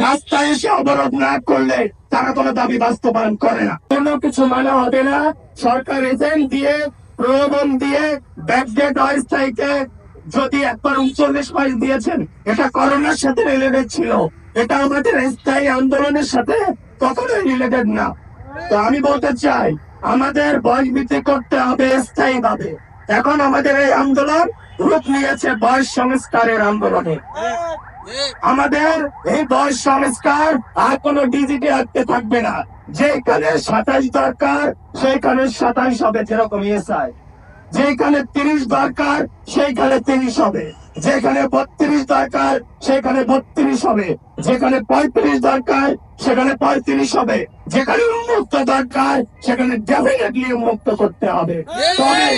রাস্তায় এসে অবরোধ না করলে তারা কোনো দাবি বাস্তবায়ন করে না। কোনো কিছু মানা হবে না। সরকার এজেন্ট দিয়ে, প্রলোভন দিয়ে, ব্যাকডেট অস্থায়ীকে যদি একবার 39 মাস দিয়েছেন, এটা করোনার সাথে রিলেটেড ছিল, এটা আমাদের স্থায়ী আন্দোলনের সাথে কখনোই রিলেটেড না। তো আমি বলতে চাই, আমাদের বয়স বৃদ্ধি করতে হবে স্থায়ী ভাবে। এখন আমাদের এই আন্দোলন রূপ নিয়েছে বয়স সংস্কারের আন্দোলনে। আমাদের এই বয়স সংস্কার আর কোনো ডিজিটে আটকে থাকবে না। যেখানে 27 দরকার সেইখানে 27 হবে, যেরকম ইএসআই। যেখানে 30 দরকার সেইখানে 30 হবে, যেখানে 32 দরকার সেখানে 32 হবে, যেখানে 35 দরকার সেখানে 35 হবে, যেখানে উন্মুক্ত দরকার সেখানে ডেফিনেটলি উন্মুক্ত করতে হবে। তবে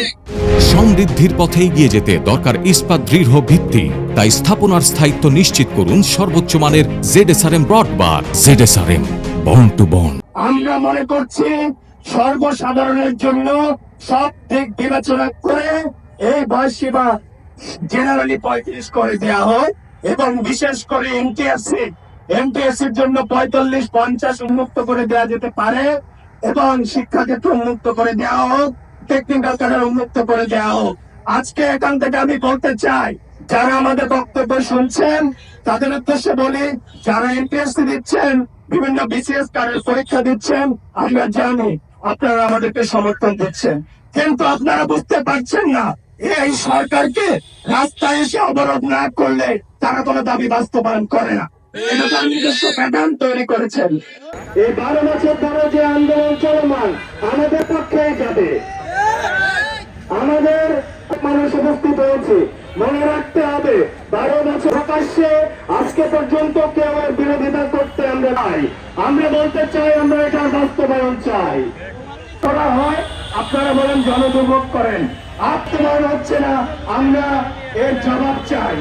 সমৃদ্ধির পথে এগিয়ে যেতে দরকার ইস্পাত দৃঢ় ভিত্তি। তাই স্থাপনার স্থায়িত্ব নিশ্চিত করুন সর্বোচ্চ মানের ZSRM broadband. ZSRM, bond to bond. আমরা মনে করছি সর্বসাধারণের জন্য সব দিক বিবেচনা করে এই বয়স সীমা জেনারেলি 35 করে দেওয়া হয়, এবং বিশেষ করে এমটিএসসির জন্য 45-50 উন্মুক্ত করে দেওয়া যেতে পারে, এবং শিক্ষাক্ষেত্র উন্মুক্ত করে দেওয়া হোক, টেকনিক্যাল ক্যাডার উন্মুক্ত করে দেওয়া হোক। আজকে এখান থেকে আমি বলতে চাই, যারা আমাদের বক্তব্য শুনছেন তাদের উদ্দেশ্যে বলি, যারা এমটিএসসি দিচ্ছেন, বিভিন্ন বিসিএস কার্ডের পরীক্ষা দিচ্ছেন, আমরা জানি আপনারা আমাদেরকে সমর্থন দিচ্ছেন, কিন্তু আপনারা বুঝতে পারছেন না এই সরকারকে রাস্তায় এসে অবরোধ না করলে তারা কোনো দাবি বাস্তবায়ন করে না। এটা তার নিজস্ব প্যাটার্ন তৈরি করেছেন। এই 12 বছর ধরে যে আন্দোলন চলমান আমাদের পক্ষেই যাবে। আমাদের মানুষ উপস্থিত হয়েছে, মনে রাখতে হবে 12 বছর প্রকাশ্যে আজকে পর্যন্ত কেউ এর বিরোধিতা করতে আমরা নাই। আমরা বলতে চাই, আমরা এটার বাস্তবায়ন চাই। করা হয়, আপনারা বলেন জনদুর্ভোগ করেন, বাস্তবায়ন হচ্ছে না, আমরা এর জবাব চাই।